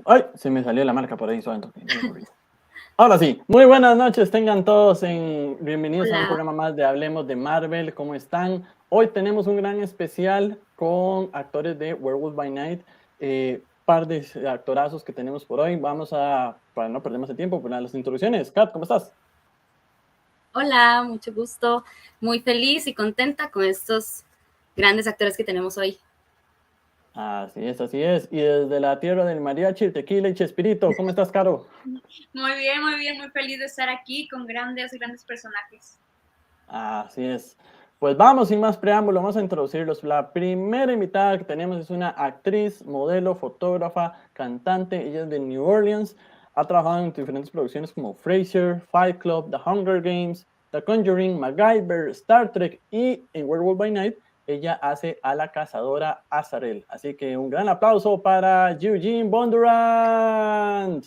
Ay, se me salió la marca por ahí, suave. Ahora sí, muy buenas noches, tengan todos bienvenidos a un programa más de Hablemos de Marvel, ¿cómo están? Hoy tenemos un gran especial con actores de Werewolf by Night, par de actorazos que tenemos por hoy. Vamos a, para no perder más el tiempo, para las introducciones. Kat, ¿cómo estás? Hola, mucho gusto, muy feliz y contenta con estos grandes actores que tenemos hoy. Así es, así es. Y desde la tierra del mariachi, tequila y chespirito, ¿cómo estás, Caro? Muy bien, muy feliz de estar aquí con grandes personajes. Así es. Pues vamos, sin más preámbulo, vamos a introducirlos. La primera invitada que tenemos es una actriz, modelo, fotógrafa, cantante. Ella es de New Orleans. Ha trabajado en diferentes producciones como Frasier, Fight Club, The Hunger Games, The Conjuring, MacGyver, Star Trek y en Werewolf by Night ella hace a la cazadora Azarel. Así que un gran aplauso para Eugenie Bondurant.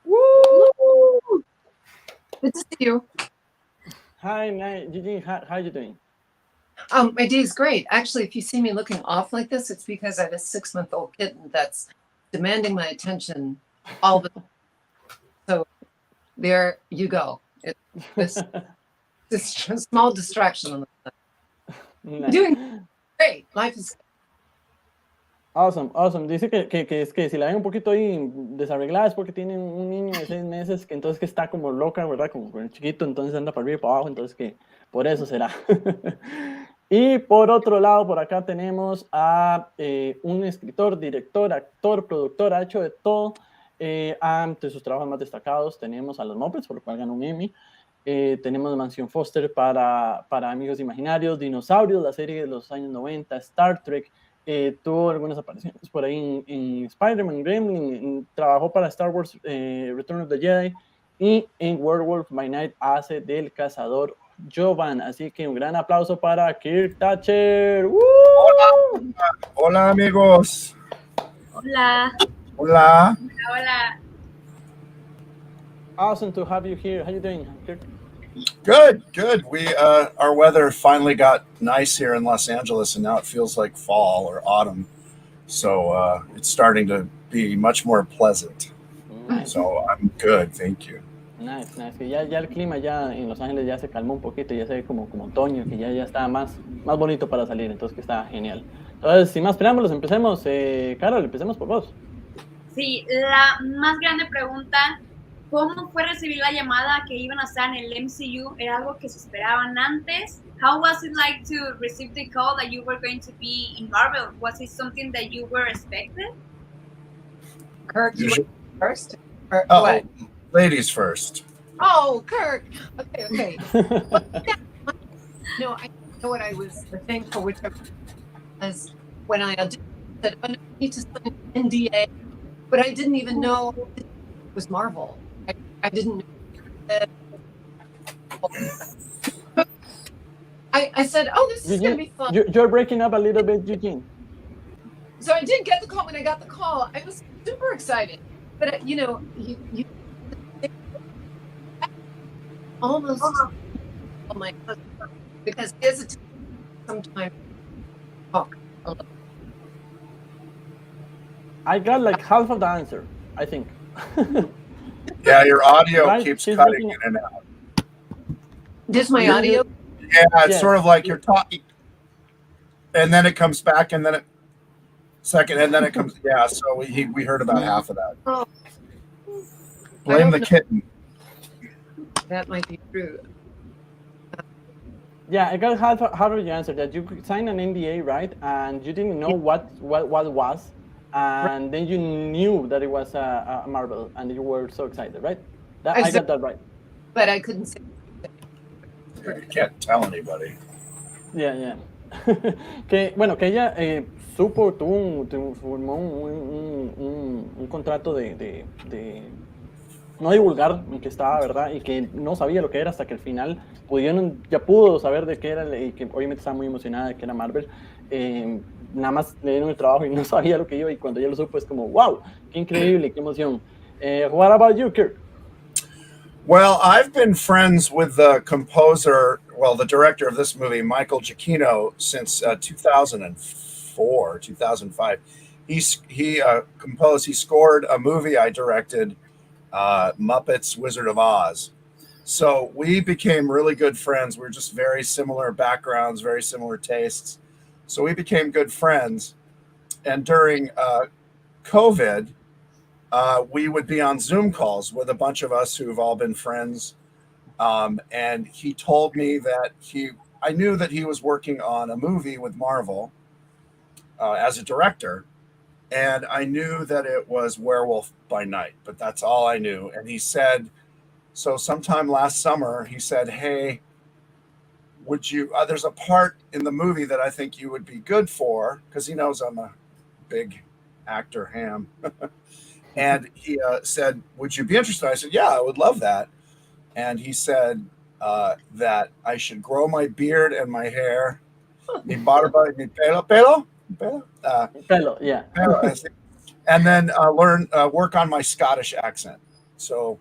Woo! Good to see you. Hi, Eugenie, how are you doing? My day is great. Actually, if you see me looking off like this, it's because I have a 6-month-old kitten that's demanding my attention all the time. So there you go. This small distraction on the side. Nice. Doing great. Life is Awesome. Dice que si la ven un poquito ahí desarreglada es porque tiene un niño de 6 meses que entonces que está como loca, ¿verdad? Como con el chiquito, entonces anda para arriba y para abajo, entonces que por eso será. Y por otro lado, por acá tenemos a un escritor, director, actor, productor, ha hecho de todo. Entre sus trabajos más destacados tenemos a Los Muppets, por lo cual ganó un Emmy. Tenemos Mansión Foster para Amigos Imaginarios, Dinosaurios, la serie de los años 90, Star Trek. Tuvo algunas apariciones por ahí en Spider-Man, Gremlin, trabajó para Star Wars Return of the Jedi y en Werewolf by Night hace del cazador Jovan. Así que un gran aplauso para Kirk Thatcher. Hola amigos. Hola. Hola. Hola. Awesome to have you here. How you doing, Kirk? Good. We our weather finally got nice here in Los Angeles, and now it feels like fall or autumn. So it's starting to be much more pleasant. Nice. So I'm good, thank you. Nice. Que ya el clima ya en Los Ángeles ya se calmó un poquito, ya se ve como otoño, que ya está más bonito para salir, entonces que está genial. Entonces, sin más preámbulos, empecemos. Carol, empecemos por vos. Sí, la más grande pregunta, ¿cómo fue recibir la llamada que iban a estar en el MCU? ¿Era algo que se esperaban antes? How was it like to receive the call that you were going to be in Marvel? Was it something that you were expected? Kirk, you went first? Oh, what? Ladies first. Oh, Kirk. Okay. No, I know what I was thankful, which was when I auditioned, said, I need to sign an NDA, but I didn't even know it was Marvel. I didn't know that. I said, oh, this is going to be fun. You're breaking up a little bit, Eugene. So I did get the call. When I got the call, I was super excited. But, you almost oh my husband, because he has sometimes talk a little. I got like half of the answer, I think. Yeah, your audio right? keeps She's cutting in and out. Just my audio? Yeah, it's Yes. sort of like you're talking, and then it comes back, and then it comes. Yeah, so we heard about half of that. Oh. Blame the kitten. That might be true. Yeah, I got half of your answer, that you signed an NDA, right? And you didn't know what it was, and then you knew that it was a Marvel, and you were so excited, right? I got that right. But I couldn't say. Yeah, you can't tell anybody. Yeah. que ella formó un contrato de no divulgar en que estaba, ¿verdad? Y que no sabía lo que era hasta que al final ya pudo saber de qué era y que obviamente estaba muy emocionada de que era Marvel. Nada más le dieron el trabajo y no sabía lo que iba, y cuando ya lo supo es como, wow, qué increíble, qué emoción. What about you, Kirk? Well, I've been friends with the the director of this movie, Michael Giacchino, since 2004, 2005. he composed, he scored a movie I directed, Muppets Wizard of Oz. So we became really good friends. We're just very similar backgrounds, very similar tastes. So we became good friends. And during COVID, we would be on Zoom calls with a bunch of us who've all been friends. And he told me that I knew that he was working on a movie with Marvel as a director. And I knew that it was Werewolf by Night, but that's all I knew. And he said, so sometime last summer, he said, hey, would you, there's a part in the movie that I think you would be good for, because he knows I'm a big actor ham. And he said, would you be interested? I said, yeah, I would love that. And he said that I should grow my beard and my hair. Mi barba y mi pelo. Pelo? Pelo, yeah. And then work on my Scottish accent. So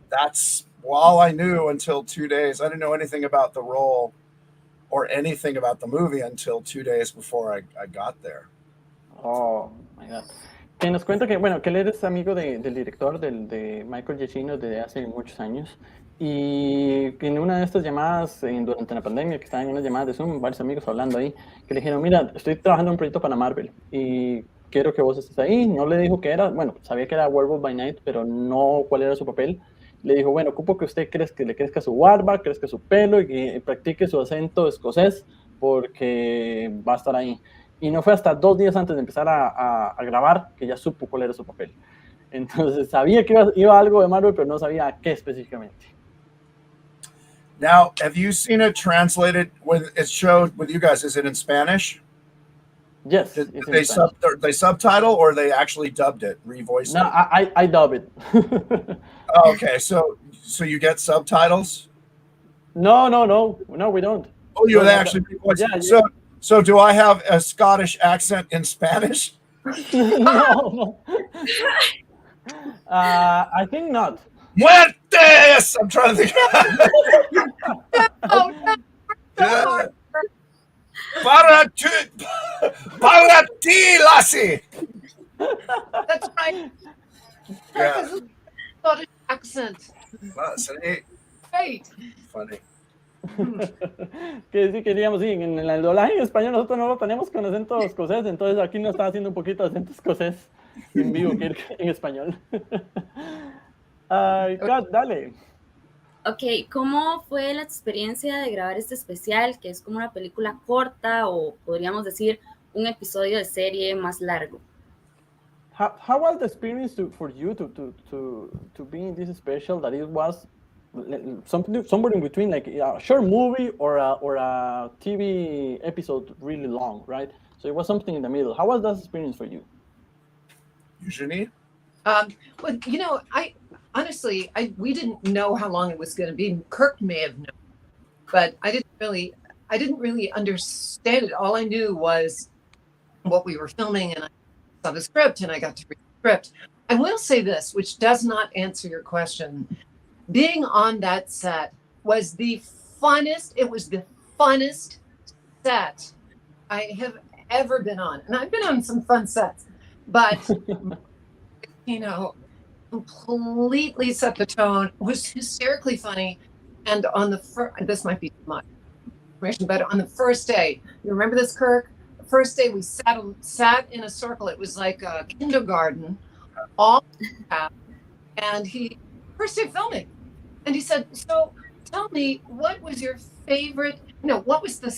that's all I knew until 2 days. I didn't know anything about the role or anything about the movie until 2 days before I got there. Oh, my God. Que nos cuenta que, bueno, que él es amigo del director, de Michael Giacchino, desde hace muchos años. Y en una de estas llamadas, durante la pandemia, que estaban en una llamada de Zoom, varios amigos hablando ahí, que le dijeron, mira, estoy trabajando en un proyecto para Marvel y quiero que vos estés ahí. No le dijo que era, bueno, sabía que era Werewolf by Night, pero no cuál era su papel. Le dijo, bueno, ocupo que usted le crezca su barba, crezca su pelo y que practique su acento escocés porque va a estar ahí. Y no fue hasta 2 días antes de empezar a grabar que ya supo cuál era su papel. Entonces sabía que iba algo de Marvel, pero no sabía a qué específicamente. Now, have you seen it translated when it's showed with you guys? Is it in Spanish? Yes. Did they subtitle or they actually dubbed it, revoiced no, it? I dub it. Okay, so you get subtitles? No, we don't. Oh, they no, actually revoiced it. Yeah. So do I have a Scottish accent in Spanish? No. I think not. Muertes! I'm trying to think. Oh, no. Para ti, Lassie. That's right. Yeah. Scottish accent. Great. Funny. Que sí queríamos, sí, en el doblaje en español nosotros no lo tenemos con acento escocés, entonces aquí nos está haciendo un poquito de acento escocés en vivo, Kirk, en español. Kat, dale. Ok, ¿cómo fue la experiencia de grabar este especial, que es como una película corta o podríamos decir un episodio de serie más largo? How was the experience for you to be in this special that it was somewhere in between, like a short movie or a TV episode really long, right? So it was something in the middle. How was that experience for you? Eugenie? Well, you know, honestly, we didn't know how long it was going to be. Kirk may have known, but I didn't really understand it. All I knew was what we were filming, and I saw the script, and I got to read the script. I will say this, which does not answer your question. Being on that set was the funnest. It was the funnest set I have ever been on, and I've been on some fun sets, but you know, completely set the tone. It was hysterically funny, and on the this might be too much information, but on the first day, you remember this, Kirk? The first day we sat in a circle. It was like a kindergarten, all and first day filming. And he said, so tell me, what was your favorite, what was the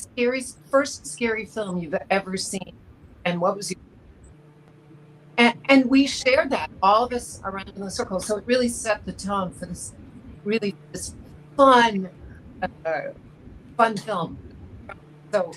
first scary film you've ever seen? And what was your, and we shared that, all of us around in the circle. So it really set the tone for this fun film. So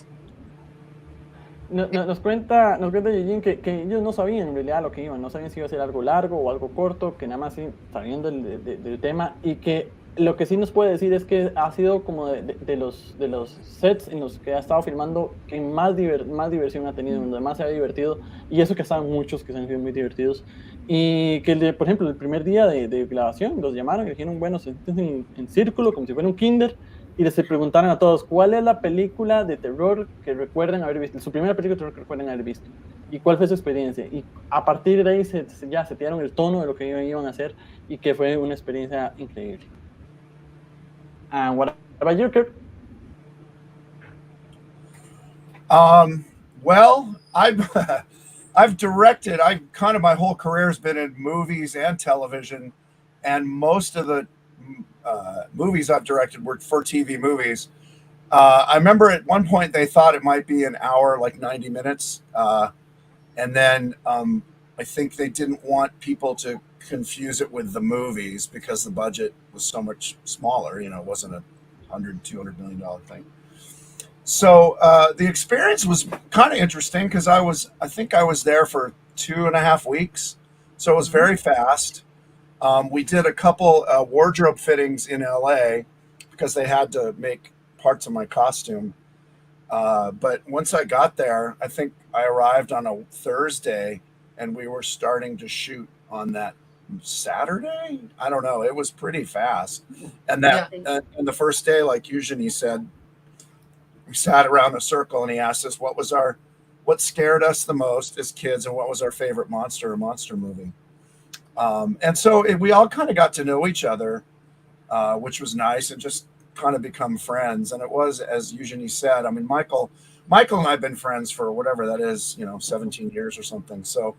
Nos cuenta Eugenie que ellos no sabían en realidad lo que iban, no sabían si iba a ser algo largo o algo corto, que nada más sí sabían del tema, y que lo que sí nos puede decir es que ha sido como de los sets en los que ha estado filmando que más diversión ha tenido, donde más se ha divertido, y eso que estaban muchos que se han sido muy divertidos, y que por ejemplo el primer día de grabación los llamaron y dijeron, bueno, se sienten en círculo como si fuera un kinder, y les preguntaron a todos, ¿cuál es la película de terror que recuerden haber visto? Su primera película de terror que recuerden haber visto. ¿Y cuál fue su experiencia? Y a partir de ahí ya se tiraron el tono de lo que iban a hacer y que fue una experiencia increíble. And what about you, Kirk? Well, I've directed. I kind of my whole career has been in movies and television, and most of the movies I've directed were for TV movies. I remember at one point they thought it might be an hour, like 90 minutes, and then I think they didn't want people to confuse it with the movies because the budget was so much smaller. You know, it wasn't a $200 million thing. So the experience was kind of interesting because I think I was there for 2.5 weeks. So it was very fast. We did a couple wardrobe fittings in LA because they had to make parts of my costume. But once I got there, I think I arrived on a Thursday and we were starting to shoot on that Saturday. I don't know. It was pretty fast. And and the first day, like Eugenie said, we sat around a circle and he asked us what scared us the most as kids and what was our favorite monster or monster movie. And so we all kind of got to know each other, which was nice, and just kind of become friends. And it was, as Eugenie said, I mean, Michael and I have been friends for whatever that is, 17 years or something. So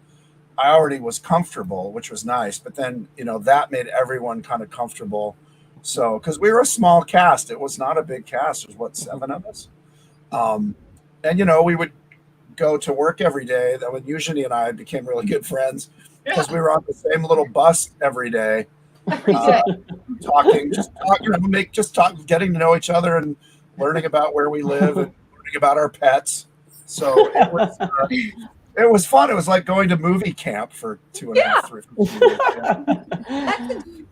I already was comfortable, which was nice. But then, that made everyone kind of comfortable. So, because we were a small cast, it was not a big cast. There was 7 of us. And, we would go to work every day. That when Eugenie and I became really good friends because we were on the same little bus every day. Talking, getting to know each other and learning about where we live and learning about our pets. So it was fun. It was like going to movie camp for 2.5, 3 years.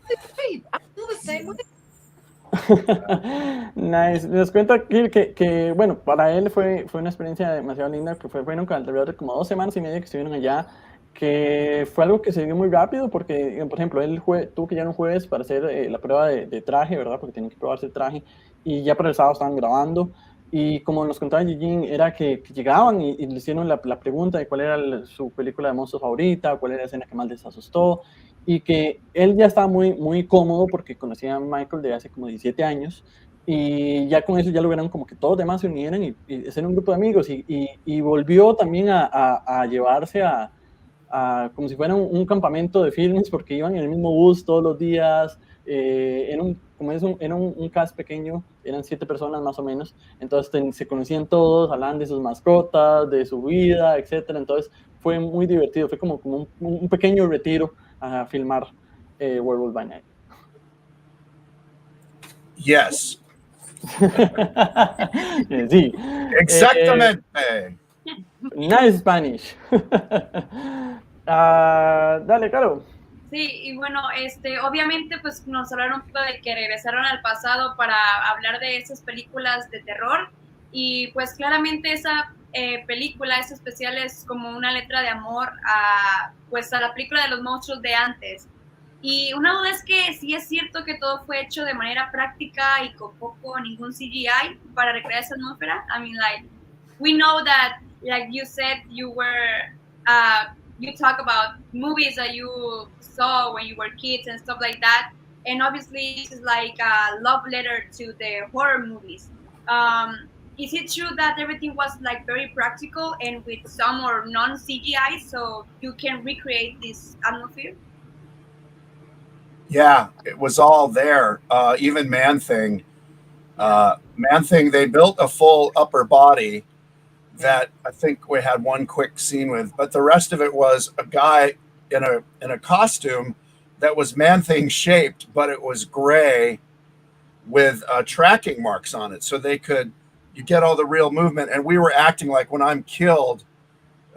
That's great. I feel the same way. Nice. Les cuento aquí que, bueno, para él fue una experiencia demasiado linda, que fueron alrededor de como 2 semanas y media que estuvieron allá, que fue algo que se dio muy rápido porque, por ejemplo, él tuvo que llegar un jueves para hacer la prueba de traje, ¿verdad? Porque tenían que probarse el traje y ya para el sábado estaban grabando. Y como nos contaba Eugene, era que llegaban y le hicieron la pregunta de cuál era su película de monstruos favorita, cuál era la escena que más les asustó, y que él ya estaba muy, muy cómodo porque conocía a Michael de hace como 17 años, y ya con eso ya lograron como que todos los demás se unieran y hacer un grupo de amigos, y volvió también a llevarse como si fuera un campamento de filmes, porque iban en el mismo bus todos los días. Era un cast pequeño, eran 7 personas más o menos, entonces se conocían todos, hablaban de sus mascotas, de su vida, etcétera. Entonces fue muy divertido, fue como un pequeño retiro a filmar Werewolf by Night. Yes. Sí. Exactamente. Nice Spanish. Dale, Caro. Sí, y bueno, obviamente pues nos hablaron un poco de que regresaron al pasado para hablar de esas películas de terror, y pues claramente esa película, ese especial es como una letra de amor a la película de los monstruos de antes. Y una duda es que sí es cierto que todo fue hecho de manera práctica y con ningún CGI para recrear esa atmósfera. I mean, like, we know that, like you said, you talk about movies that you saw when you were kids and stuff like that, and obviously this is like a love letter to the horror movies. Is it true that everything was like very practical and with some or non-CGI, so you can recreate this atmosphere? Yeah, it was all there. Even Man-Thing, they built a full upper body that I think we had one quick scene with, but the rest of it was a guy in a costume that was Man-Thing shaped, but it was gray with tracking marks on it, so you get all the real movement. And we were acting like when I'm killed,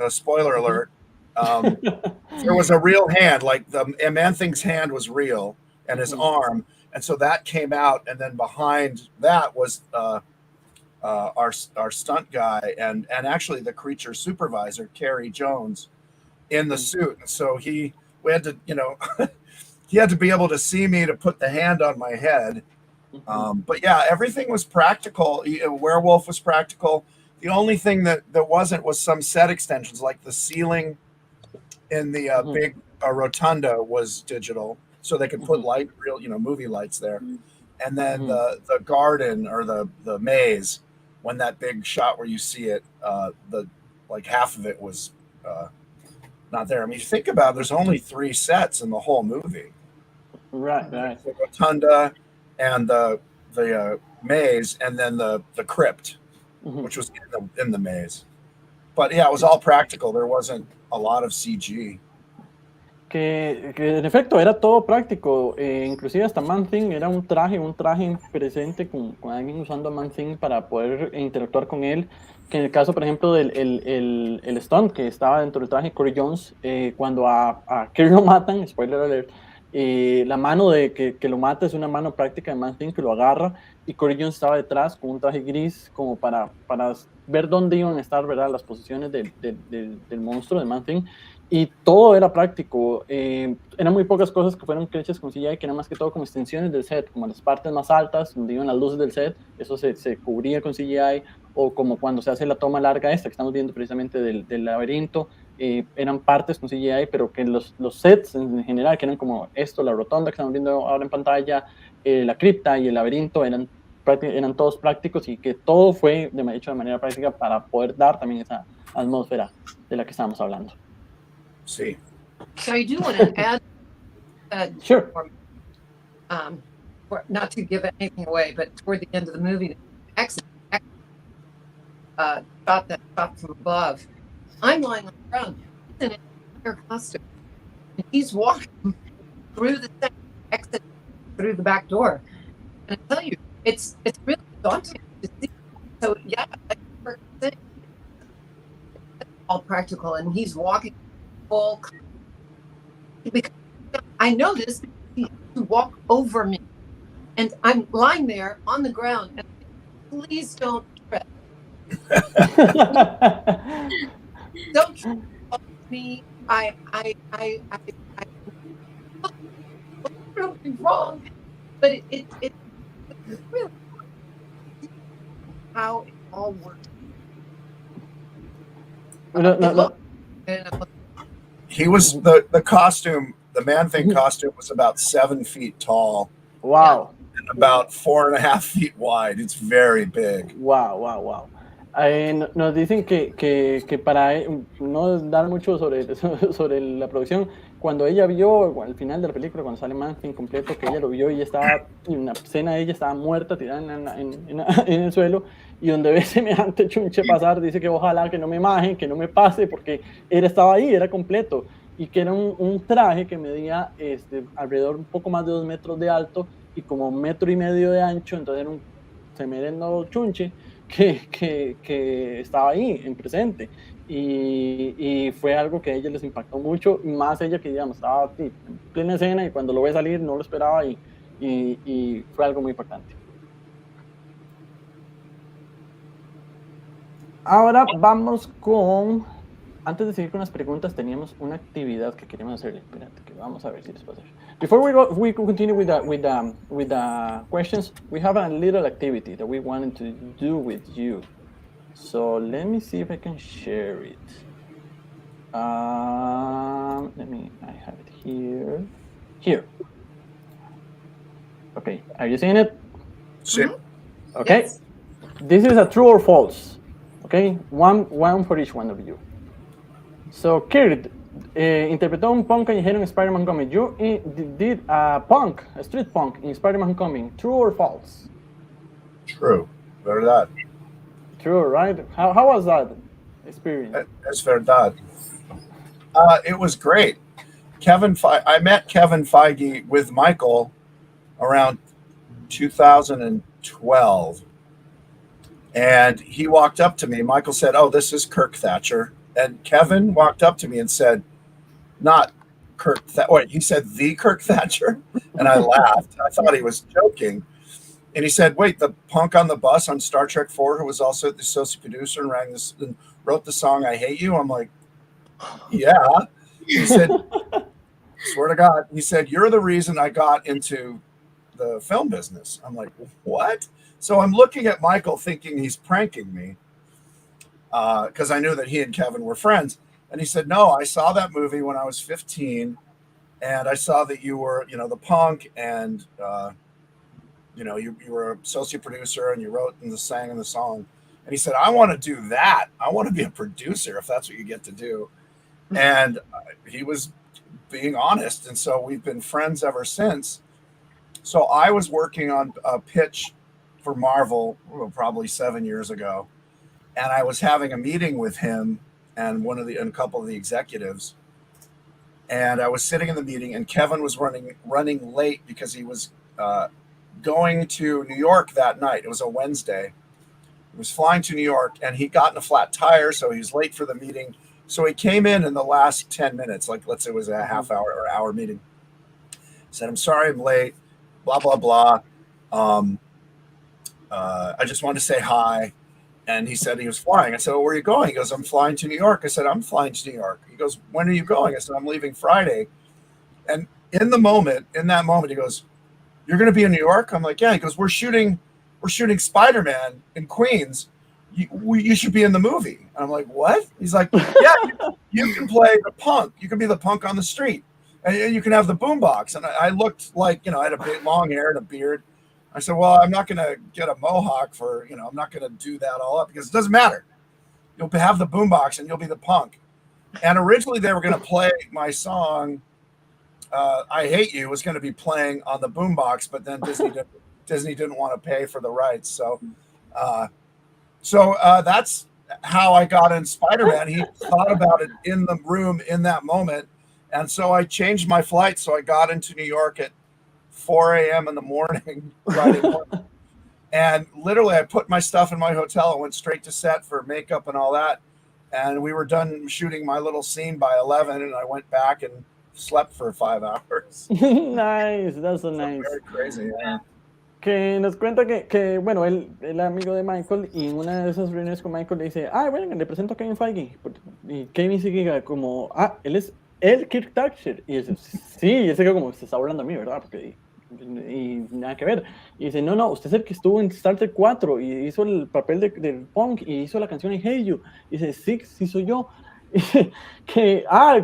spoiler alert, there was a real hand, like the Man-Thing's hand was real and his arm, and so that came out, and then behind that was our stunt guy and actually the creature supervisor, Kerry Jones, in the suit. So we had to, he had to be able to see me to put the hand on my head. But yeah, everything was practical. Werewolf was practical. The only thing that wasn't was some set extensions, like the ceiling in the big rotunda was digital, so they could put real movie lights there. And then the garden or the maze, when that big shot where you see it, like half of it was not there. I mean, you think about it, there's only 3 sets in the whole movie. Right. The rotunda and the maze, and then the crypt, which was in the maze. But yeah, it was all practical. There wasn't a lot of CG. Que en efecto era todo práctico, inclusive hasta Man-Thing era un traje presente con alguien usando Man-Thing para poder interactuar con él, que en el caso por ejemplo del el stunt que estaba dentro del traje Corey Jones, cuando a Kirk lo matan, spoiler alert, la mano de que lo mata es una mano práctica de Man-Thing que lo agarra, y Corey Jones estaba detrás con un traje gris como para ver dónde iban a estar, ¿verdad?, las posiciones del monstruo de Man-Thing. Y todo era práctico. Eran muy pocas cosas que fueron hechas con CGI, que eran más que todo como extensiones del set, como las partes más altas, donde iban las luces del set, eso se cubría con CGI, o como cuando se hace la toma larga esta que estamos viendo precisamente del laberinto, eran partes con CGI, pero que los sets en general, que eran como esto, la rotonda que estamos viendo ahora en pantalla, la cripta y el laberinto, eran todos prácticos, y que todo fue hecho de manera práctica para poder dar también esa atmósfera de la que estábamos hablando. Sí. So I do want to add, Sure. Not to give anything away, but toward the end of the movie, shot from above. I'm lying on the ground in an entire costume, and he's walking through the set, exit through the back door. And I tell you, it's really daunting to see. So yeah, like Kirk said, it's all practical, and he's walking full. Because I noticed he had to walk over me, and I'm lying there on the ground. And please don't trip. Don't trip me. I don't be wrong, but it really how it all works. He was the costume, the Man-Thing costume was about 7 feet tall. Wow. And about 4.5 feet wide. It's very big. Wow. Nos dicen que para no dar mucho sobre la producción, cuando ella vio al final de la película, cuando sale Man-Thing completo, que ella lo vio y estaba en una escena de ella, estaba muerta, tirada en el suelo, y donde ve semejante chunche pasar, dice que ojalá que no me majen, que no me pase, porque él estaba ahí, era completo, y que era un traje que medía alrededor un poco más de 2 metros de alto y como 1,5 metros de ancho, entonces era un semerendo chunche que estaba ahí en presente, y fue algo que a ella les impactó mucho, más ella que digamos estaba en plena escena y cuando lo ve salir no lo esperaba, y fue algo muy impactante. Ahora vamos con, antes de seguir con las preguntas, teníamos una actividad que queríamos hacerle. Espérate, que vamos a ver si les puedo hacer. Before we continue with the questions, we have a little activity that we wanted to do with you. So let me see if I can share it. I have it here. Here. Okay, are you seeing it? Sí. Okay. Yes. This is a true or false. Okay, one for each one of you. So, Kirk interpretó un punk callejero en Spider-Man Homecoming. You did a street punk in Spider-Man Homecoming. True or false? True. Verdad. True, right? How was that experience? Es verdad. It was great. I met Kevin Feige with Michael around 2012. And he walked up to me. Michael said, "Oh, this is Kirk Thatcher." And Kevin walked up to me and said, "Not Kirk Wait," he said, "The Kirk Thatcher?" And I laughed. I thought he was joking. And he said, "Wait, the punk on the bus on Star Trek 4 who was also the associate producer and wrote the song I Hate You?" I'm like, "Yeah." He said, "Swear to God." He said, "You're the reason I got into the film business." I'm like, "What?" So I'm looking at Michael thinking he's pranking me. because I knew that he and Kevin were friends. And he said, no, I saw that movie when I was 15, and I saw that you were, the punk, and you were a associate producer, and you wrote and sang in the song. And he said, I want to do that. I want to be a producer if that's what you get to do. And he was being honest. And so we've been friends ever since. So I was working on a pitch for Marvel probably 7 years ago. And I was having a meeting with him and a couple of the executives. And I was sitting in the meeting, and Kevin was running late because he was going to New York that night. It was a Wednesday. He was flying to New York, and he'd gotten a flat tire, so he was late for the meeting. So he came in the last 10 minutes, like let's say it was a half hour or hour meeting. He said, I'm sorry I'm late, blah, blah, blah. I just wanted to say hi. And he said he was flying. I said, well, where are you going? He goes, I'm flying to New York. I said, I'm flying to New York. He goes, when are you going? I said, I'm leaving Friday. And in that moment, he goes, you're going to be in New York? I'm like, yeah. He goes, we're shooting Spider-Man in Queens. You should be in the movie. And I'm like, what? He's like, yeah, you can play the punk. You can be the punk on the street. And you can have the boombox. And I looked like, I had a big long hair and a beard. I said, well, I'm not going to get a mohawk I'm not going to do that all up because it doesn't matter. You'll have the boombox and you'll be the punk. And originally they were going to play my song, I Hate You, was going to be playing on the boombox, but then Disney didn't want to pay for the rights. So that's how I got in Spider-Man. He thought about it in the room in that moment. And so I changed my flight. So I got into New York at 4 a.m. in the morning, Friday morning. And literally I put my stuff in my hotel and went straight to set for makeup and all that. And we were done shooting my little scene by 11, and I went back and slept for 5 hours. Nice, that's so nice. Very crazy, yeah. Que nos cuenta que bueno, él amigo de Michael, y en una de esas reuniones con Michael le dice, bueno, le presento a Kevin Feige. Y Kevin sigue como, él es el Kirk Thatcher. Y dice, sí, y ese como, se está hablando a mí, ¿verdad? Porque y nada que ver. Y dice, no, usted es el que estuvo en Star Trek 4 y hizo el papel del punk y hizo la canción I Hate You. Y dice, sí soy yo. Y dice,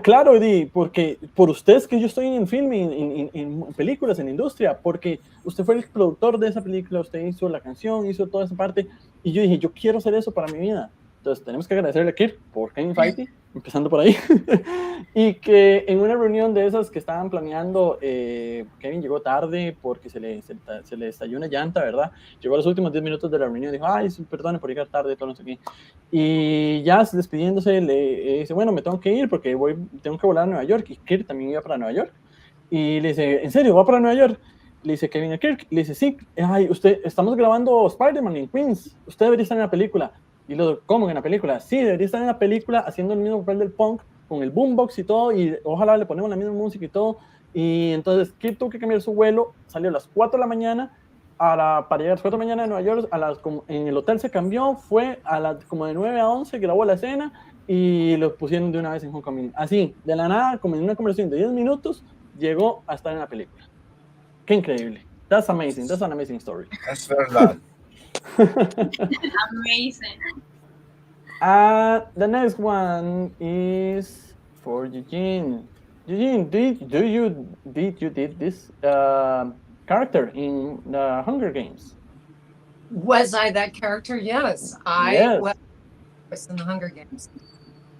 claro, porque por usted es que yo estoy en film, en películas, en industria, porque usted fue el productor de esa película, usted hizo la canción, hizo toda esa parte. Y yo dije, yo quiero hacer eso para mi vida. Entonces tenemos que agradecerle a Kirk por Kevin Feige, empezando por ahí. Y que en una reunión de esas que estaban planeando, Kevin llegó tarde porque se le estalló una llanta, ¿verdad? Llegó a los últimos 10 minutos de la reunión y dijo, perdone por llegar tarde, todo no sé qué. Y ya despidiéndose, le dice, bueno, me tengo que ir porque tengo que volar a Nueva York. Y Kirk también iba para Nueva York. Y le dice, ¿en serio? ¿Va para Nueva York? Le dice Kevin a Kirk. Le dice, sí, estamos grabando Spider-Man en Queens. Usted debería estar en la película. Y luego, ¿cómo en la película? Sí, debería estar en la película haciendo el mismo papel del punk, con el boombox y todo, y ojalá le ponemos la misma música y todo. Y entonces Kirk tuvo que cambiar su vuelo, salió a las 4 de la mañana, para llegar a las 4 de la mañana de Nueva York, en el hotel se cambió, fue como de 9 a 11, grabó la escena, y lo pusieron de una vez en Homecoming. Así, de la nada, como en una conversación de 10 minutos, llegó a estar en la película. Qué increíble. That's amazing. That's an amazing story. Es verdad. Amazing. The next one is for Eugene. Eugene, did you did this character in the Hunger Games? Was I that character? Yes, I was in the Hunger Games.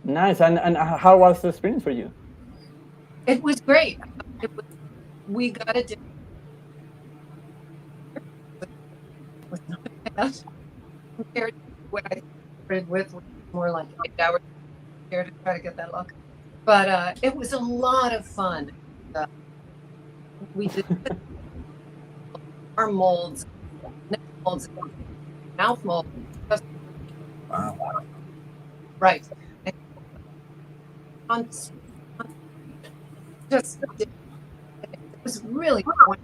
Nice. And how was the experience for you? It was great. We got it. Compared to what I started with, more like 8 hours here to try to get that look. But it was a lot of fun. We did arm molds, neck molds, mouth molds. Wow. Right. It was really fun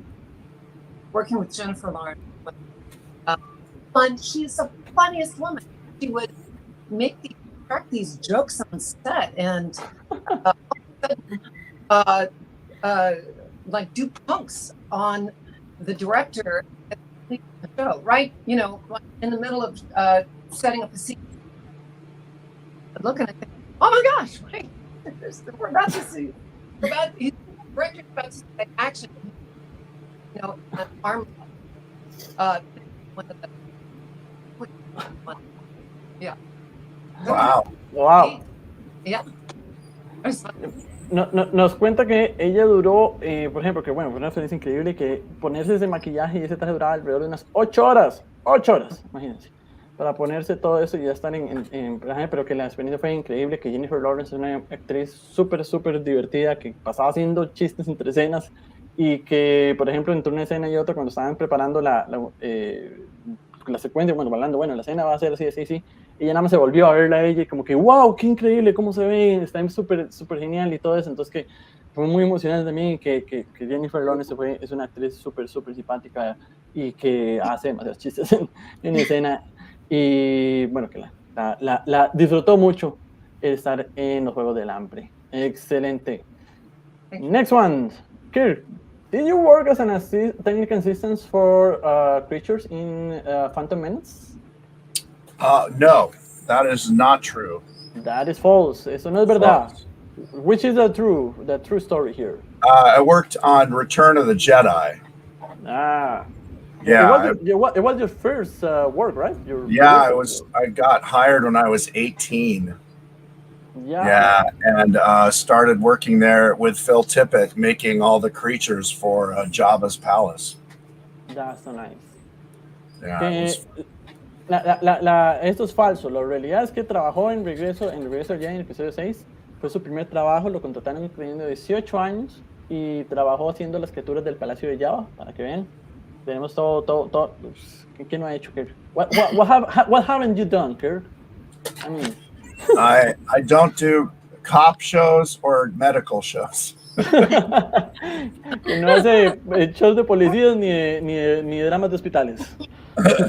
working with Jennifer Lawrence. Fun. She's the funniest woman. She would crack these jokes on set and like do punks on the director at the show, right? You know, in the middle of setting up a scene. look and I think, oh my gosh, wait, we're about to see, director's about to say action, you know, arm, one of the, yeah. Wow. Wow. Yeah. Nos cuenta que ella duró, por ejemplo, que bueno, fue una experiencia increíble, que ponerse ese maquillaje y ese traje duraba alrededor de unas 8 horas, imagínense, para ponerse todo eso y ya estar en personaje, pero que la experiencia fue increíble, que Jennifer Lawrence es una actriz súper divertida, que pasaba haciendo chistes entre escenas y que, por ejemplo, entre una escena y otra, cuando estaban preparando la secuencia, bueno, hablando, bueno, la escena va a ser así, y ella nada más se volvió a verla a ella y como que, wow, qué increíble, cómo se ve, está súper genial y todo eso, entonces que fue muy emocionante también que Jennifer Lawrence es una actriz súper simpática y que hace demasiados chistes en escena y bueno, que la disfrutó mucho estar en los Juegos del Hambre. Excelente. Next one, Kirk. Did you work as an technical assistant for creatures in Phantom Menace? No, that is not true. That is false. Eso no es verdad. False. Which is the true story here? I worked on Return of the Jedi. Ah. Yeah. It was your first work, right? I got hired when I was 18. Yeah. And started working there with Phil Tippett, making all the creatures for Jabba's palace. That's so nice. Yeah. Esto es falso. La realidad es que trabajó en Regreso ya en el episodio 6. Fue su primer trabajo. Lo contrataron teniendo 18 años y trabajó haciendo las criaturas del Palacio de Jabba, para que vean. Tenemos todo. ¿Qué no ha hecho, Kirk? What haven't you done, Kirk? I mean... I don't do cop shows or medical shows. Que no hace shows de policías ni de dramas de hospitales.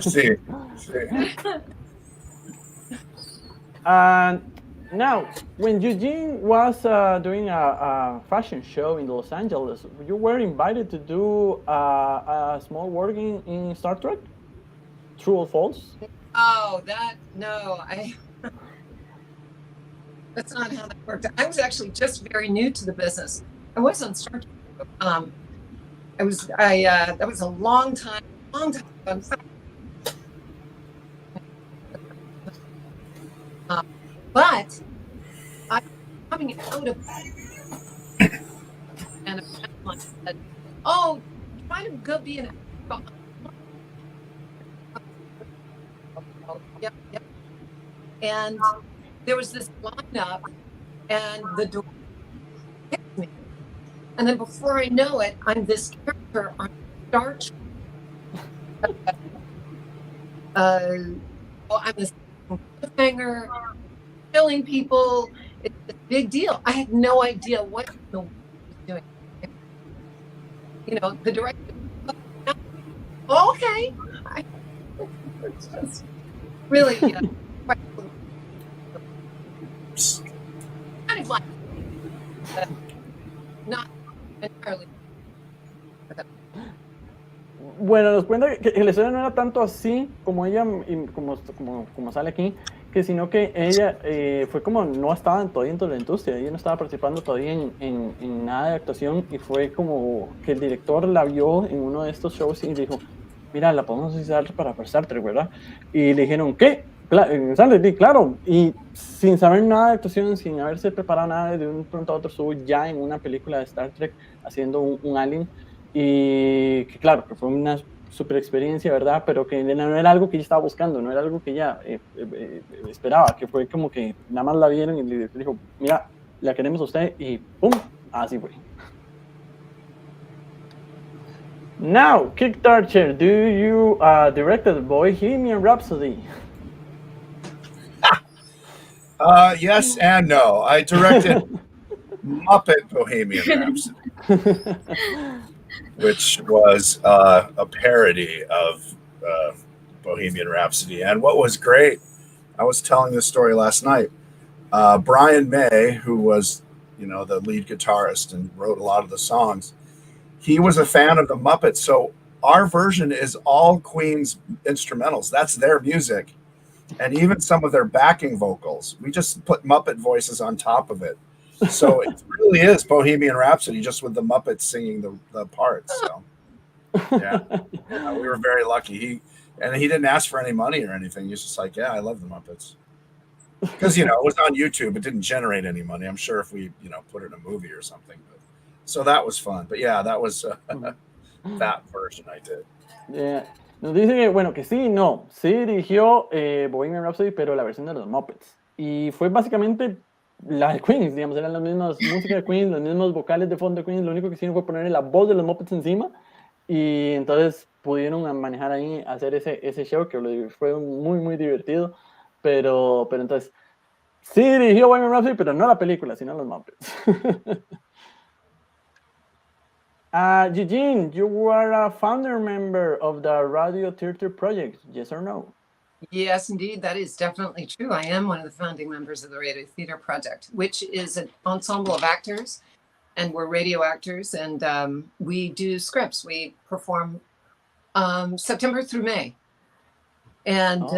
Sí. Now, when Eugene was doing a fashion show in Los Angeles, you were invited to do a small work in Star Trek? True or false? Oh, that's not how that worked. I was actually just very new to the business. I was on Star Trek. That was a long time ago. But I'm coming out of and a friend said, "Oh, try to go be an actor." Yep. And there was this lineup, and the door hit me. And then before I know it, I'm this character on Star Trek. I'm this cliffhanger, killing people. It's a big deal. I had no idea what the world was doing. You know, the director. Okay. It's just really quite kind of like not entirely. Bueno, nos cuenta que la historia no era tanto así como ella, como sale aquí, que sino que ella fue como no estaba todavía dentro de la industria, ella no estaba participando todavía en nada de actuación y fue como que el director la vio en uno de estos shows y dijo, mira, la podemos usar para Star Trek, ¿verdad? Y le dijeron, ¿qué? Claro, y sin saber nada de actuación, sin haberse preparado nada, de un pronto a otro estuvo ya en una película de Star Trek haciendo un alien, y que claro, que fue una super experiencia, ¿verdad? Pero que no era algo que ella estaba buscando, no era algo que ella esperaba, que fue como que nada más la vieron y le dijo, mira, la queremos a usted, y ¡pum! Así fue. Now, Kirk Thatcher, do you direct the Bohemian Rhapsody? Yes and no. I directed Muppet Bohemian Rhapsody, which was a parody of Bohemian Rhapsody. And what was great, I was telling this story last night. Brian May, who was, the lead guitarist and wrote a lot of the songs, he was a fan of the Muppets. So our version is all Queen's instrumentals. That's their music. and even some of their backing vocals. We just put Muppet voices on top of it. So it really is Bohemian Rhapsody, just with the Muppets singing the parts. So yeah, we were very lucky. He didn't ask for any money or anything. He was just like, yeah, I love the Muppets. Because, it was on YouTube. It didn't generate any money. I'm sure if we, put it in a movie or something. So that was fun. But yeah, that was that version I did. Yeah. Nos dice que, bueno, que sí, no. Sí dirigió Bohemian Rhapsody, pero la versión de los Muppets. Y fue básicamente la de Queens, digamos. Eran las mismas músicas de Queens, los mismos vocales de fondo de Queens. Lo único que hicieron fue ponerle la voz de los Muppets encima. Y entonces pudieron manejar ahí, hacer ese show que fue muy, muy divertido. Pero entonces, sí dirigió Bohemian Rhapsody, pero no la película, sino los Muppets. Eugene, you were a founder member of the Radio Theater Project, yes or no? Yes, indeed, that is definitely true. I am one of the founding members of the Radio Theater Project, which is an ensemble of actors, and we're radio actors, and we do scripts. We perform September through May. And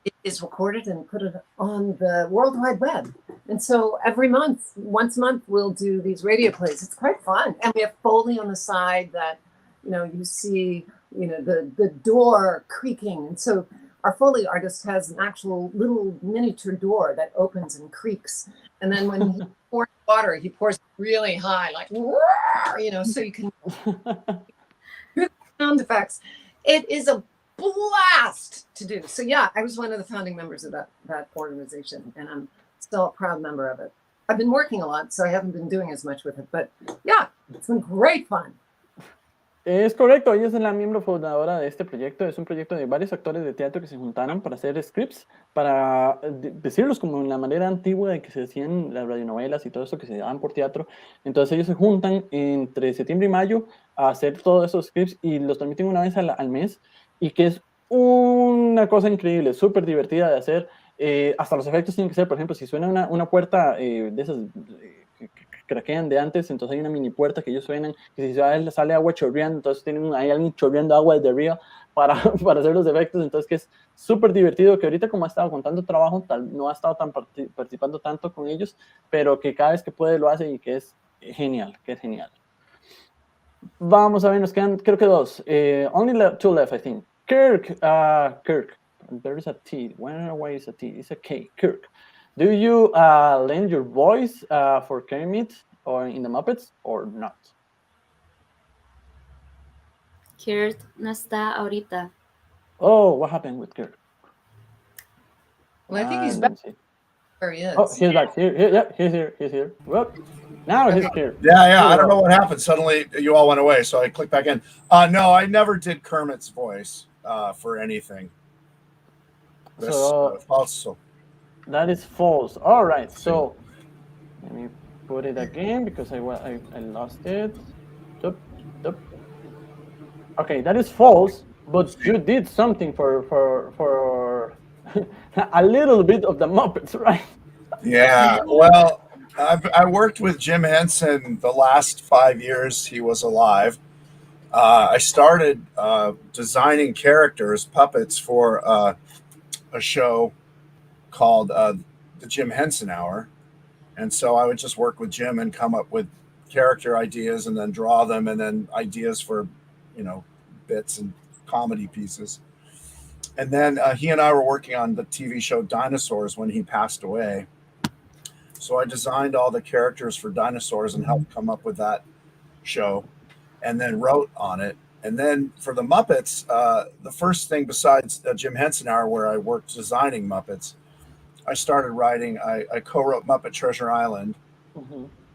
it is recorded and put on the World Wide Web. And so every month, once a month, we'll do these radio plays. It's quite fun. And we have Foley on the side that, you see, the door creaking. And so our Foley artist has an actual little miniature door that opens and creaks. And then when he pours water, he pours really high, like, so you can hear the sound effects. It is a blast to do. So yeah, I was one of the founding members of that organization, and I'm still a proud member of it. I've been working a lot, so I haven't been doing as much with it, but yeah, it's been great fun. Es correcto, ella es la miembro fundadora de este proyecto. Es un proyecto de varios actores de teatro que se juntaron para hacer scripts, para decirlos como en la manera antigua de que se hacían las radionovelas y todo eso que se daban por teatro. Entonces ellos se juntan entre septiembre y mayo a hacer todos esos scripts y los transmiten una vez al mes, y que es una cosa increíble, súper divertida de hacer. Hasta los efectos tienen que ser, por ejemplo, si suena una puerta de esas que craquean de antes, entonces hay una mini puerta que ellos suenan, que si sale agua chorreando, entonces hay alguien chorreando agua desde arriba para hacer los efectos. Entonces que es súper divertido, que ahorita como ha estado con tanto trabajo, no ha estado participando tanto con ellos, pero que cada vez que puede lo hace, y que es genial, Vamos a ver, nos quedan creo que dos. Only two left, I think. Kirk. There is a T. Why is a T? It's a K. Kirk. Do you lend your voice for Kermit or in the Muppets or not? Kirk no está ahorita. Oh, what happened with Kirk? Well, I think he's back where he is. Oh, he's back. He's here. Whoop. Now he's here. Yeah. I don't know what happened. Suddenly you all went away, so I clicked back in. No, I never did Kermit's voice for anything. That's false. That is false. All right. So let me put it again because I lost it. Okay, that is false. But you did something for a little bit of the Muppets, right? Yeah. Well, I worked with Jim Henson the last 5 years he was alive. I started designing characters, puppets, for a show called the Jim Henson Hour. And so I would just work with Jim and come up with character ideas and then draw them, and then ideas for, bits and comedy pieces. And then he and I were working on the TV show Dinosaurs when he passed away. So I designed all the characters for Dinosaurs and helped come up with that show, and then wrote on it. And then for the Muppets, the first thing besides the Jim Henson Hour, where I worked designing Muppets, I started writing. I co-wrote Muppet Treasure Island,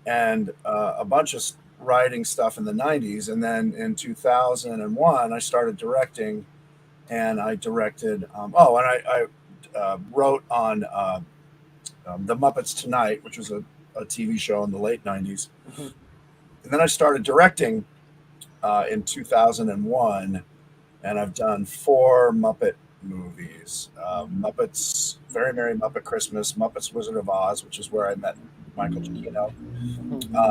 and a bunch of writing stuff in the 90s. And then in 2001, I started directing, and I directed. I wrote on The Muppets Tonight, which was a TV show in the late 90s. And then I started directing in 2001, and I've done 4 Muppet movies. Muppets Very Merry Muppet Christmas, Muppets Wizard of Oz, which is where I met Michael Giacchino,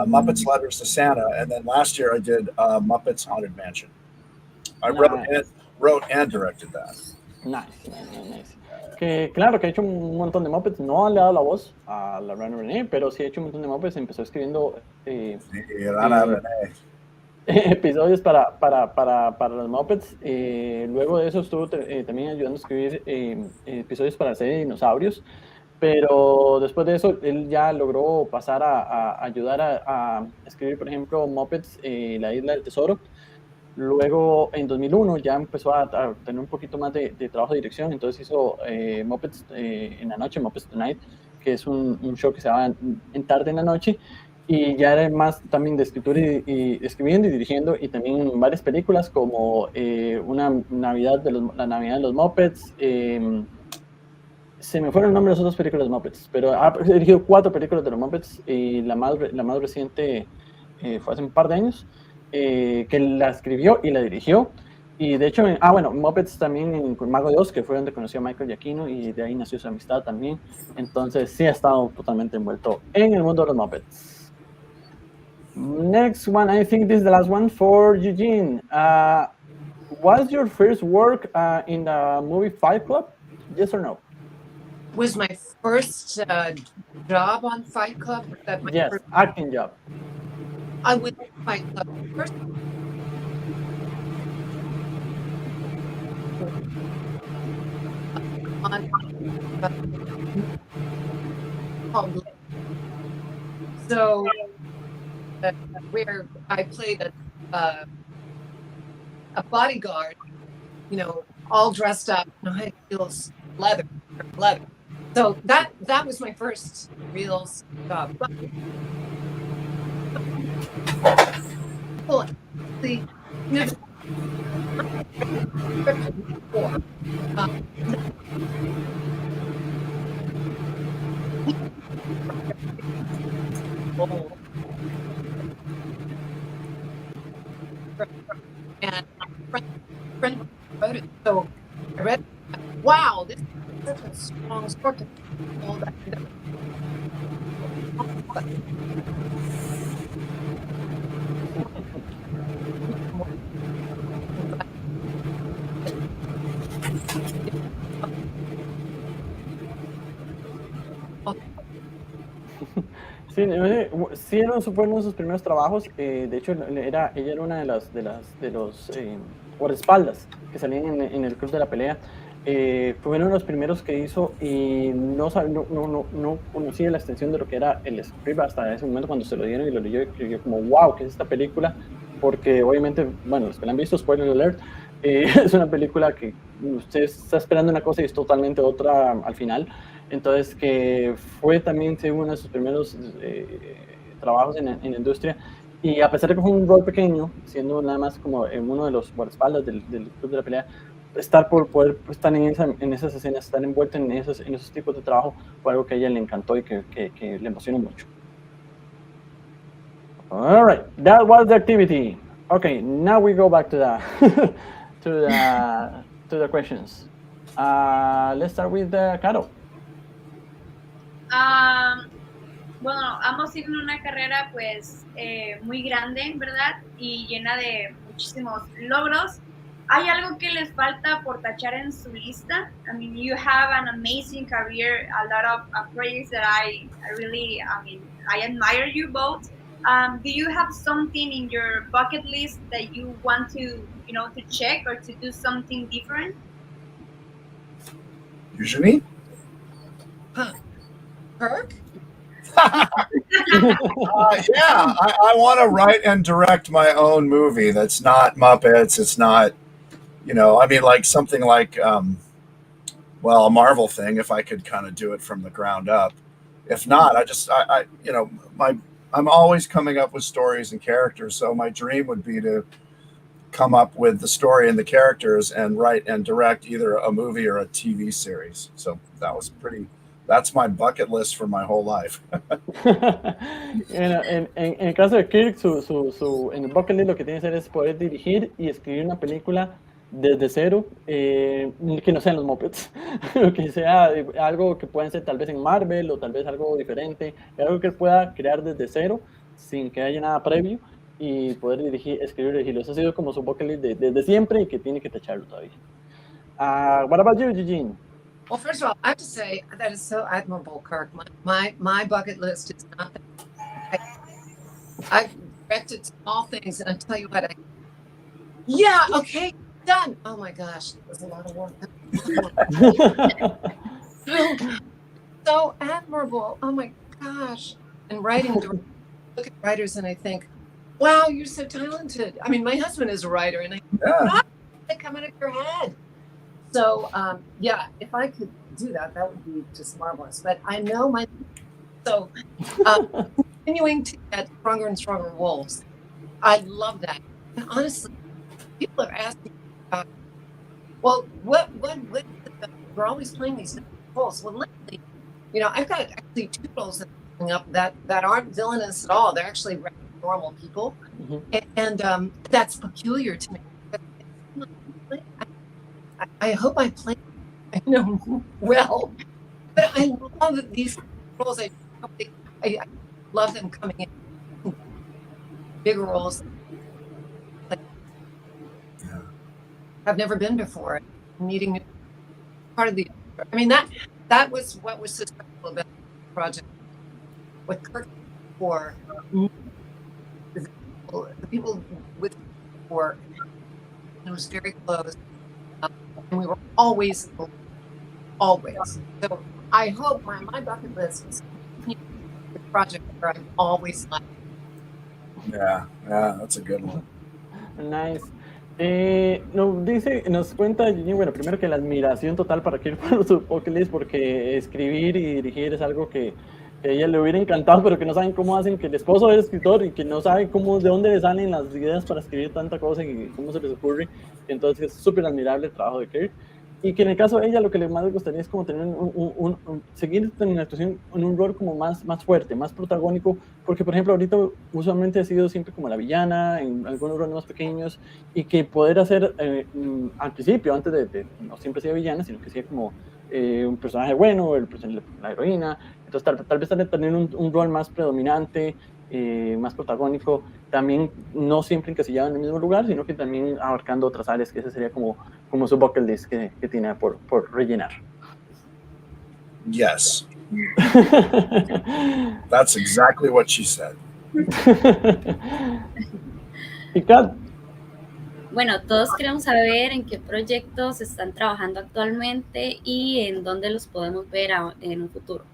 Muppets Letters to Santa, and then last year I did Muppets Haunted Mansion. I wrote and directed that. Nice. que claro, que ha hecho un montón de Muppets, no le ha dado la voz a la Rana René, pero sí ha hecho un montón de Muppets, empezó escribiendo Sí, Rana René. episodios para los Muppets. Luego de eso estuvo también ayudando a escribir episodios para la serie de dinosaurios. Pero después de eso, él ya logró pasar a ayudar a escribir, por ejemplo, Muppets, La Isla del Tesoro. Luego, en 2001, ya empezó a tener un poquito más de trabajo de dirección. Entonces hizo Muppets en la noche, Muppets Tonight, que es un show que se llama en tarde en la noche. Y ya era más también de escritura y escribiendo y dirigiendo, y también varias películas como la Navidad de los Muppets. Se me fueron el nombre de las otras películas de Muppets, pero ha dirigido 4 películas de los Muppets, y la más reciente fue hace un par de años, que la escribió y la dirigió. Y de hecho, Muppets también con Mago de Oz, que fue donde conoció a Michael Giacchino, y de ahí nació su amistad también. Entonces sí ha estado totalmente envuelto en el mundo de los Muppets. Next one, I think this is the last one for Eugene. Was your first work in the movie Fight Club? Yes or no? Was my first job on Fight Club? That my Yes, first, acting job. I was on Fight Club first. So where I played a bodyguard, you know, all dressed up, high heels, leather. So that was my first real job. Well, you know, and friend wrote it. So I read, wow, this is such a strong story. Sí, fueron sus primeros trabajos. De hecho, ella era una de los guardaespaldas que salían en el Club de la Pelea. Fue uno de los primeros que hizo, y no conocía la extensión de lo que era el script hasta ese momento cuando se lo dieron y lo leyó, y yo como, wow, ¿qué es esta película? Porque obviamente, bueno, los que la han visto, spoiler alert, es una película que usted está esperando una cosa y es totalmente otra al final. Entonces, que fue también uno de sus primeros trabajos en la industria. Y a pesar de que fue un rol pequeño, siendo nada más como uno de los guardaespaldas del Club de la Pelea, poder estar en esas escenas, estar envuelto en esos tipos de trabajo, fue algo que a ella le encantó y que le emocionó mucho. All right, that was the activity. Okay, now we go back to the questions. Let's start with Caro. Bueno, ambos tienen una carrera pues muy grande, ¿verdad? Y llena de muchísimos logros. ¿Hay algo que les falta por tachar en su lista? I mean, you have an amazing career, a lot of projects that I admire you both. Do you have something in your bucket list that you want to check or to do something different? Eugenie? Kirk? Yeah, I want to write and direct my own movie that's not Muppets. It's not, like something like, a Marvel thing, if I could kind of do it from the ground up. If not, I'm always coming up with stories and characters. So my dream would be to come up with the story and the characters and write and direct either a movie or a TV series. So that's my bucket list for my whole life. En el caso de Kirk, en el bucket list lo que tiene que hacer es poder dirigir y escribir una película desde cero, que no sean los Muppets, que sea algo que pueden ser tal vez en Marvel o tal vez algo diferente, algo que él pueda crear desde cero sin que haya nada previo y poder escribir y dirigirlo. Eso ha sido como su bucket list desde siempre y que tiene que tacharlo todavía. What about you, Eugene? Well, first of all, I have to say that is so admirable, Kirk. My bucket list is not that. I've directed small things, and I tell you what, yeah, okay, done. Oh my gosh, that was a lot of work. So admirable. Oh my gosh. And writing, look at writers and I think, wow, you're so talented. I mean, my husband is a writer and I think, how did that come out of your head? So yeah, if I could do that, that would be just marvelous. But I know so continuing to get stronger and stronger wolves. I love that. And honestly, people are asking about, well, what we're always playing these roles. Well, lately, you know, I've got actually 2 roles that are coming up that aren't villainous at all. They're actually normal people, and that's peculiar to me. I hope I play, well, but I love these roles. I love them coming in bigger roles. Like, I've never been before. Meeting part of the. I mean that was what was so special about the project. What Kirk for the people with work, it was very close, and we were always. So I hope my bucket list is the project where I'm always like. Yeah, that's a good one. Nice. Nos cuenta Eugenie, bueno, primero que la admiración total para Kirk por su bucket list, porque escribir y dirigir es algo que a ella le hubiera encantado, pero que no saben cómo hacen, que el esposo es escritor y que no saben de dónde le salen las ideas para escribir tanta cosa y cómo se les ocurre. Entonces es súper admirable el trabajo de Kirk. Y que en el caso de ella lo que más le gustaría es como tener seguir en la actuación en un rol como más fuerte, más protagónico, porque por ejemplo ahorita usualmente ha sido siempre como la villana en algunos roles más pequeños, y que poder hacer al principio, antes de no siempre sea villana, sino que sea como un personaje bueno, la heroína, entonces tal vez tener un rol más predominante, más protagónico, también no siempre encasillado en el mismo lugar, sino que también abarcando otras áreas, que ese sería como su bucket list que tiene por rellenar. Yes. That's exactly what she said. ¿Y Kat? Bueno, todos queremos saber en qué proyectos están trabajando actualmente y en dónde los podemos ver en un futuro.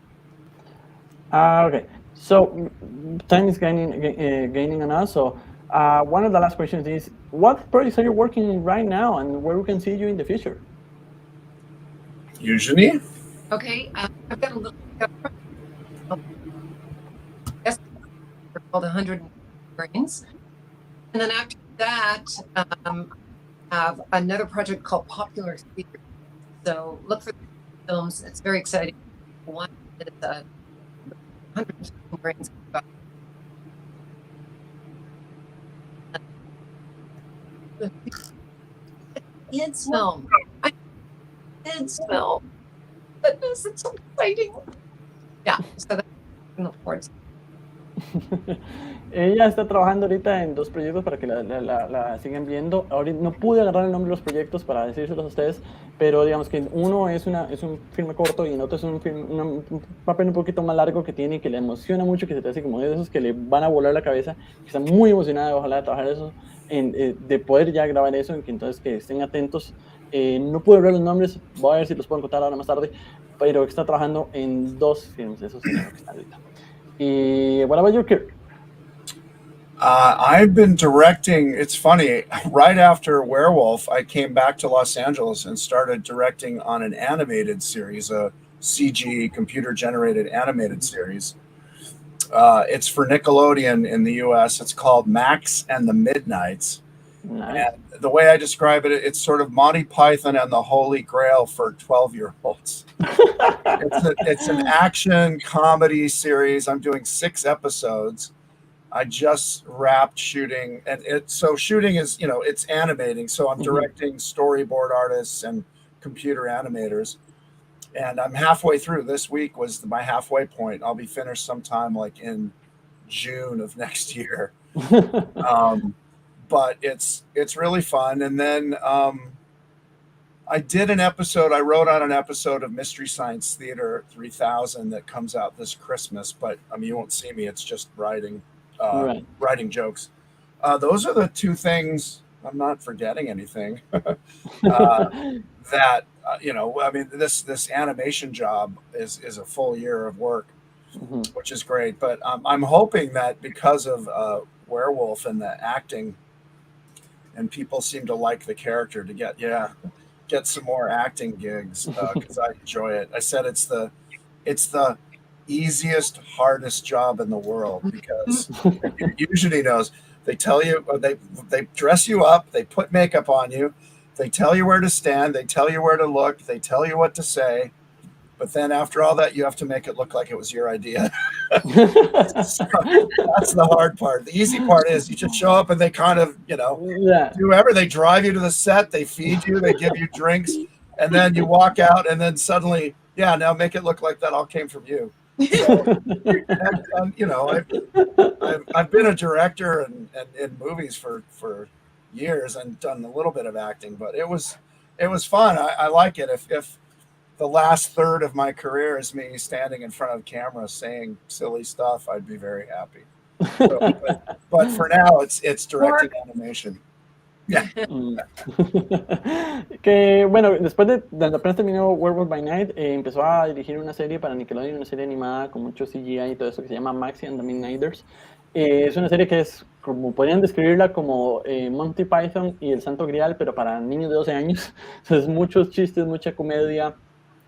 Okay. So time is gaining on us. So one of the last questions is, what projects are you working on right now, and where we can see you in the future? Eugenie? Okay, I've got a little called 100 Brains, and then after that, I have another project called Popular Theater. So look for the films; it's very exciting. One is 100 Brains. Kids film. Kids film. Goodness, it's so exciting. Yeah, so that's in the boards. Ella está trabajando ahorita en 2 proyectos para que la sigan viendo. Ahorita no pude agarrar el nombre de los proyectos para decírselos a ustedes, pero digamos que uno es un filme corto y en otro es un papel un poquito más largo que le emociona mucho, que se te hace como de esos que le van a volar la cabeza, que está muy emocionada, ojalá, de trabajar eso, de poder ya grabar eso, entonces que estén atentos. No pude ver los nombres, voy a ver si los puedo encontrar ahora más tarde, pero está trabajando en 2 films, eso sí, lo que está ahorita. Y what about you, Kirk? I've been directing. It's funny. Right after Werewolf, I came back to Los Angeles and started directing on an animated series, a CG computer-generated animated series. It's for Nickelodeon in the U.S. It's called Max and the Midnights. Nice. And the way I describe it, it's sort of Monty Python and the Holy Grail for 12-year-olds. It's an action comedy series. I'm doing 6 episodes. I just wrapped shooting, and shooting is, it's animating. So I'm directing storyboard artists and computer animators, and I'm halfway through. This week was my halfway point. I'll be finished sometime like in June of next year. But it's really fun. And then I did an episode. I wrote on an episode of Mystery Science Theater 3000 that comes out this Christmas. But I mean, you won't see me. It's just writing jokes. Those are the two things. I'm not forgetting anything. That I mean, this animation job is a full year of work, which is great. But I'm hoping that because of Werewolf and the acting, and people seem to like the character, to get some more acting gigs because I enjoy it. I said it's the easiest, hardest job in the world because Eugenie knows. They tell you, they dress you up, they put makeup on you, they tell you where to stand, they tell you where to look, they tell you what to say, but then after all that, you have to make it look like it was your idea. That's the hard part. The easy part is you just show up and they kind of, do everything. They drive you to the set, they feed you, they give you drinks, and then you walk out, and then suddenly, now make it look like that all came from you. So, I've been a director and in movies for years and done a little bit of acting, but it was fun. I like it. If the last third of my career is me standing in front of camera saying silly stuff, I'd be very happy. So, but for now, it's directing animation. Que bueno, después de apenas terminó Werewolf by Night, empezó a dirigir una serie para Nickelodeon, una serie animada con mucho CGI y todo eso que se llama Maxi and the Midnighters. Es una serie que es, como podrían describirla, como Monty Python y el Santo Grial, pero para niños de 12 años. Entonces, muchos chistes, mucha comedia.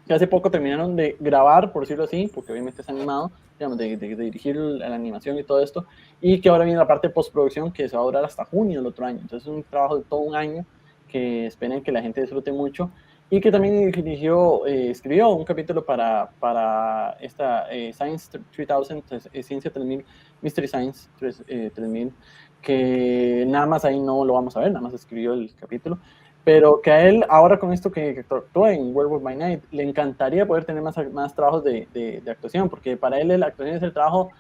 Que hace poco terminaron de grabar, por decirlo así, porque obviamente es animado, digamos, de dirigir la animación y todo esto, y que ahora viene la parte de postproducción que se va a durar hasta junio del otro año. Entonces es un trabajo de todo un año que esperen que la gente disfrute mucho, y que también escribió un capítulo para esta Science 3000, Ciencia 3000, Mystery Science 3000, que nada más ahí no lo vamos a ver, nada más escribió el capítulo. Pero que a él, ahora con esto que actuó en Werewolf by Night, le encantaría poder tener más trabajos de actuación, porque para él la actuación es el trabajo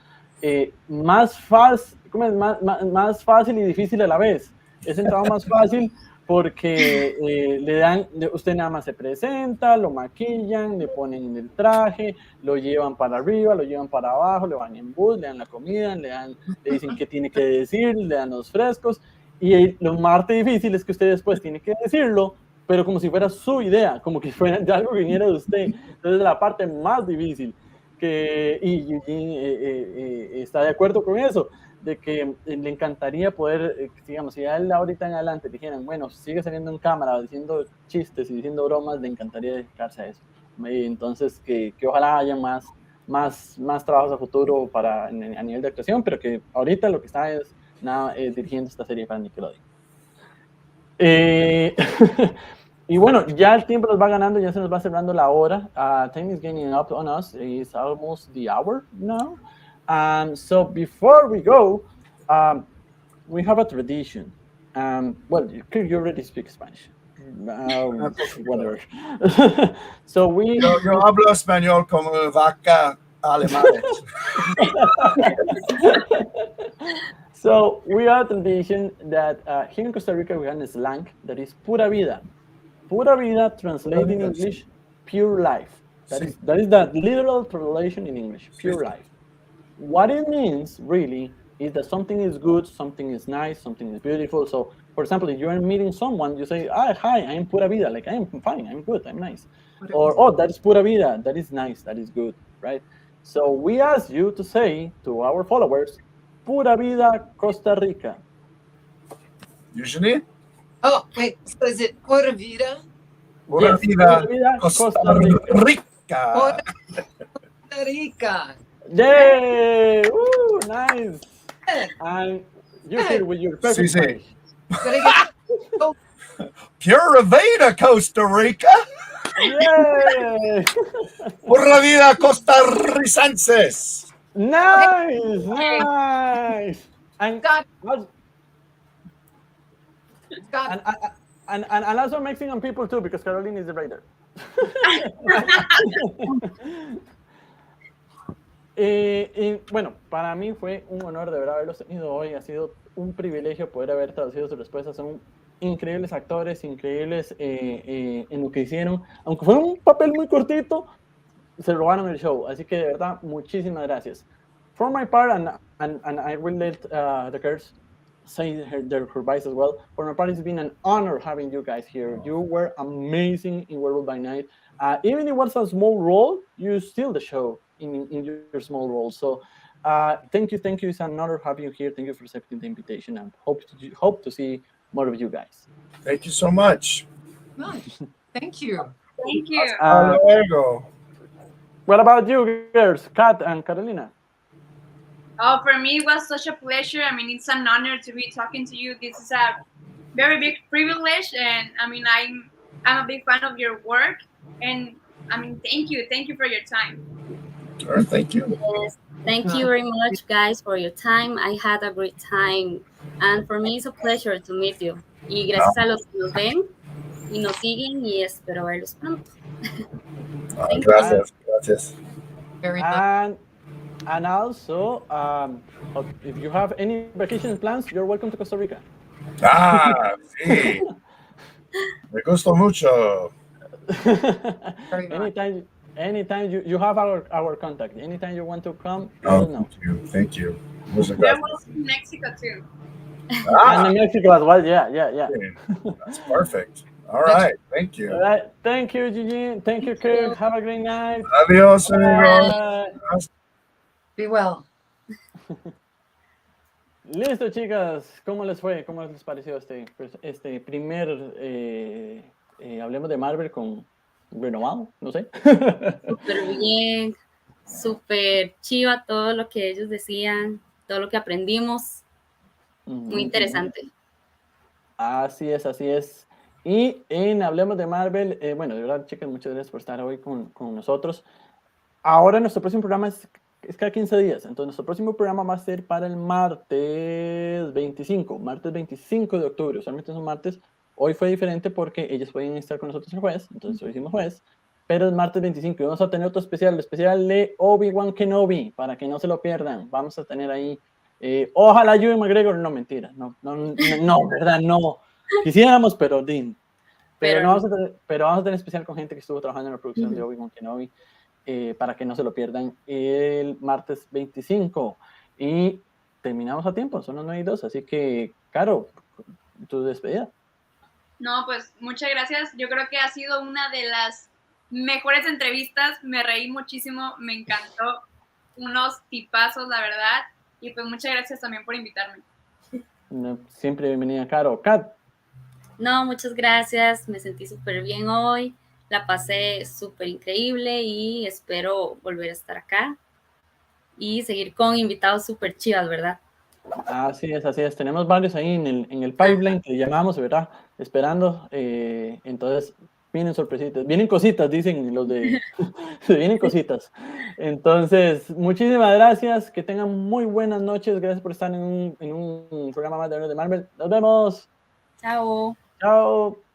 más fácil y difícil a la vez. Es el trabajo más fácil porque usted nada más se presenta, lo maquillan, le ponen el traje, lo llevan para arriba, lo llevan para abajo, le van en bus, le dan la comida, le dicen qué tiene que decir, le dan los frescos. Y lo más difícil es que usted después tiene que decirlo, pero como si fuera su idea, como que fuera de algo que viniera de usted. Entonces es la parte más difícil. Y Eugenie está de acuerdo con eso, de que le encantaría poder, digamos, si a él ahorita en adelante dijeran, bueno, sigue saliendo en cámara diciendo chistes y diciendo bromas, le encantaría dedicarse a eso. Entonces que ojalá haya más trabajos a futuro a nivel de actuación, pero que ahorita lo que está es dirigiendo esta serie para Nickelodeon. Y bueno, ya el tiempo nos va ganando, ya se nos va cerrando la hora. Time is getting up on us. It's almost the hour now. So before we go, we have a tradition. Well, you already speak Spanish. Whatever. So Yo hablo español como vaca alemana. So we have a tradition that here in Costa Rica we have a slang that is pura vida. Pura vida translated in English, pure life. That is the literal translation in English, pure life. What it means really is that something is good, something is nice, something is beautiful. So for example, if you're meeting someone, you say, hi, I'm pura vida, like I am fine, I'm good, I'm nice. Or, oh, that is pura vida, that is nice, that is good, right? So we ask you to say to our followers, pura vida Costa Rica. Eugenie? Oh, wait, so is it pura vida? Pura vida Costa Rica. Pura Rica. Yay! Woo, nice. And you're here with your perfect Spanish. Pura vida Costa Rica. Yay! Pura vida costarricenses. Nice, nice. And and also Mexican people too, because Caroline is the writer. Bueno, para mí fue un honor de verdad haberlos tenido hoy. Ha sido un privilegio poder haber traducido sus respuestas. Son increíbles actores, increíbles en lo que hicieron. Aunque fue un papel muy cortito, se robaron el show. Así que de verdad, muchísimas gracias. For my part, and I will let the girls say their advice as well. For my part, it's been an honor having you guys here. You were amazing in Werewolf by Night. Even if it was a small role, you steal the show in your small role. So thank you. It's an honor having you here. Thank you for accepting the invitation, and hope to see more of you guys. Thank you so much. Nice. Thank you. Thank you. Hasta luego. What about you, girls, Kat and Carolina? Oh, for me, it was such a pleasure. I mean, it's an honor to be talking to you. This is a very big privilege, and I mean, I'm a big fan of your work, and I mean, thank you for your time. All right, thank you. Yes, thank you very much, guys, for your time. I had a great time, and for me, it's a pleasure to meet you. Y gracias a los que nos ven y nos siguen, y espero verlos pronto. Gracias. Very nice. And also, if you have any vacation plans, you're welcome to Costa Rica. Sí. Me gustó mucho. Very much. anytime you have our contact. Anytime you want to come, let us know. Thank you. There was in Mexico too. And in Mexico as well, yeah. That's perfect. All right, thank you. All right, thank you, Eugenie. Thank you, Kirk. Have a great night. Adiós, amigos. Be well. Listo, chicas. ¿Cómo les fue? ¿Cómo les pareció este primer Hablemos de Marvel con renovado? No sé. Súper bien, súper chiva todo lo que ellos decían, todo lo que aprendimos. Muy interesante. Así es. Y en Hablemos de Marvel, bueno, de verdad, chicas, muchas gracias por estar hoy con nosotros. Ahora nuestro próximo programa es cada 15 días, entonces nuestro próximo programa va a ser para el martes 25 de octubre, usualmente son martes. Hoy fue diferente porque ellos pueden estar con nosotros el jueves, entonces hoy hicimos jueves, pero es martes 25 y vamos a tener otro especial, el especial de Obi-Wan Kenobi, para que no se lo pierdan. Vamos a tener ahí, ojalá Ewan McGregor, no, mentira, no, verdad, no. Quisiéramos, pero vamos a tener especial con gente que estuvo trabajando en la producción de Obi-Wan Kenobi, para que no se lo pierdan el martes 25. Y terminamos a tiempo, son las 9:02, así que, Caro, tu despedida. No, pues muchas gracias. Yo creo que ha sido una de las mejores entrevistas. Me reí muchísimo, me encantó. Unos tipazos, la verdad. Y pues muchas gracias también por invitarme. Siempre bienvenida, Caro. Kat. No, muchas gracias. Me sentí súper bien hoy. La pasé súper increíble y espero volver a estar acá y seguir con invitados súper chivas, ¿verdad? Así es. Tenemos varios ahí en el pipeline que llamamos, ¿verdad? Esperando. Entonces, vienen sorpresitas. Vienen cositas, dicen los de... vienen cositas. Entonces, muchísimas gracias. Que tengan muy buenas noches. Gracias por estar en un programa más de Marvel. Nos vemos. Chao. Chao.